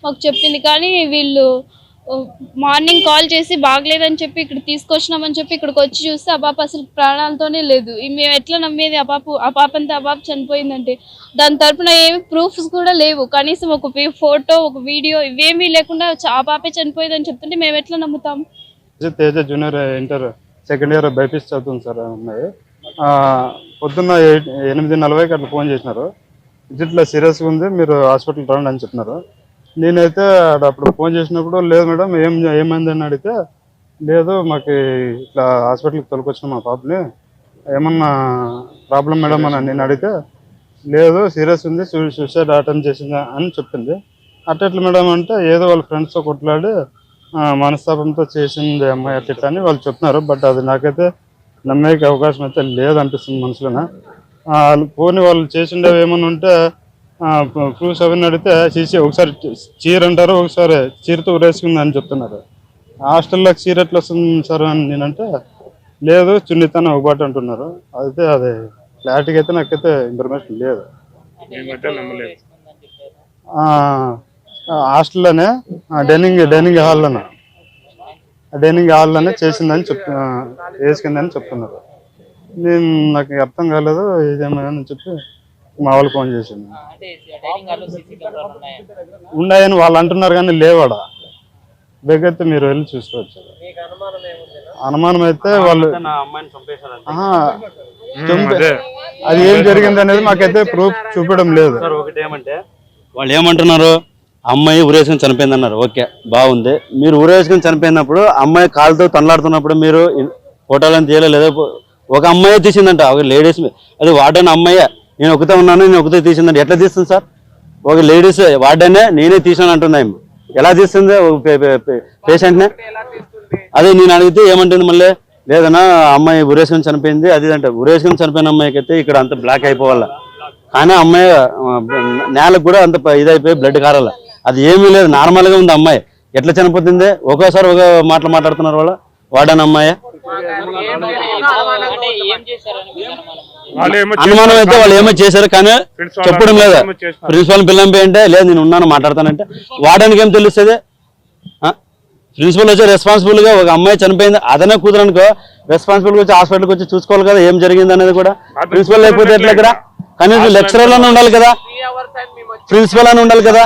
మాకు చెప్పింది. కానీ వీళ్ళు మార్నింగ్ కాల్ చేసి బాగలేదని చెప్పి ఇక్కడ తీసుకొచ్చినామని చెప్పి ఇక్కడికి వచ్చి చూస్తే ఆ పాప అసలు ప్రాణాలతోనే లేదు. మేము ఎట్లా నమ్మేది? ఆ పాప చనిపోయిందంటే దాని తరపున ఏమి ప్రూఫ్స్ కూడా లేవు. కనీసం ఒక ఫోటో, ఒక వీడియో ఇవేమీ లేకుండా ఆ పాపే చనిపోయిందని చెప్తుంటే మేము ఎట్లా నమ్ముతాం? Teja junior inter second year BiPC చదువుతుంది సార్ అమ్మాయి. పొద్దున్న 8:40కి అట్లా ఫోన్ చేసినారు. ఇట్లా సీరియస్గా ఉంది, మీరు హాస్పిటల్ రండి అని చెప్పినారు. నేనైతే అప్పుడు ఫోన్ చేసినప్పుడు లేదు మేడం ఏమైందని అడిగితే లేదు మాకు ఇట్లా హాస్పిటల్కి తొలకొచ్చిన మా పాపని ఏమన్నా ప్రాబ్లం మేడం అని నేను అడిగితే లేదు సీరియస్ ఉంది, సూసైడ్ అటెంప్ట్ చేసిందా అని చెప్పింది. అట్లా మేడం అంటే ఏదో వాళ్ళ ఫ్రెండ్స్తో కొట్లాడి మనస్తాపంతో చేసింది అమ్మాయి అట్లా అని వాళ్ళు చెప్తున్నారు. బట్ అది నాకైతే నమ్మేకి అవకాశం అయితే లేదనిపిస్తుంది మనసులోనే. పోనీ వాళ్ళు చేసిండేవి ఏమన్నా ఉంటే ప్రూఫ్స్ అవన్నీ అడిగితే సీసీ ఒకసారి చీర అంటారు, ఒకసారి చీరతో ఉరేసుకుంది అని చెప్తున్నారు. హాస్టల్లోకి చీర ఎట్లా వస్తుంది సార్ అని నేనంటే లేదు చున్నితనం ఒకబాటు అంటున్నారు. అయితే అది క్లారిటీగా అయితే నాకైతే ఇన్ఫర్మేషన్ లేదు. హాస్టల్లోనే డైనింగ్ హాల్లోనే చేసిందని వేసుకుందని చెప్తున్నారు. నాకు అర్థం కాలేదు ఇదేమని చెప్పి మా వాళ్ళు ఫోన్ చేసింది. ఉన్నాయని వాళ్ళు అంటున్నారు కానీ లేవాడ బెగ్గైతే మీరు వెళ్ళి చూసుకోవచ్చు. అనుమానం అయితే వాళ్ళు అది ఏం జరిగింది అనేది మాకైతే ప్రూఫ్ చూపడం లేదు. ఒకటి ఏమంటే వాళ్ళు ఏమంటున్నారు, అమ్మాయి ఊరేసుకుని చనిపోయింది అన్నారు. ఓకే బాగుంది, మీరు ఊరేసుకుని చనిపోయినప్పుడు అమ్మాయి కాలుతో తనలాడుతున్నప్పుడు మీరు ఫోటోలను తీయలేదు. ఒక అమ్మాయి తీసిందంట, ఒక లేడీస్, అది వార్డెన్ అమ్మాయి, నేను ఒకతే ఉన్నాను, నేను ఒకతే తీసిందంటే ఎట్లా తీస్తుంది సార్? ఒక లేడీస్ వార్డెనే నేనే తీసాను అంటున్నాయి. ఎలా తీస్తుంది పేషెంట్నే? అదే నేను అడిగితే ఏమంటుంది మళ్ళీ లేదన్నా అమ్మాయి ఊరేసుకుని చనిపోయింది అది అంటే. ఊరేసుకుని చనిపోయిన అమ్మాయికి అయితే ఇక్కడ అంత బ్లాక్ అయిపోవాల, కానీ అమ్మాయి నేలకు కూడా అంత ఇదైపోయి బ్లడ్ కారాల. అది ఏమీ లేదు, నార్మల్గా ఉంది అమ్మాయి. ఎట్లా చనిపోతుంది? ఒక్కోసారి ఒక మాట్లాడుతున్నారు వాళ్ళ వార్డెన్ అమ్మాయి. అనుమానం అయితే వాళ్ళు ఏమో చేశారు కానీ చెప్పడం లేదా. ప్రిన్సిపల్ పిల్లంపి అంటే లేదు నేను ఉన్నాను మాట్లాడతానంటే వార్డెన్కి ఏం తెలుస్తుంది? ప్రిన్సిపల్ వచ్చి రెస్పాన్సిబుల్ గా ఒక అమ్మాయి చనిపోయింది అదనే కూతురనుకో రెస్పాన్సిబుల్ గా వచ్చి హాస్పిటల్కి వచ్చి చూసుకోవాలి కదా ఏం జరిగింది అనేది కూడా. ప్రిన్సిపల్ లేకపోతే ఎట్లా? కనీసం లెక్చరర్ అని ఉండాలి కదా, ప్రిన్సిపల్ అని ఉండాలి కదా.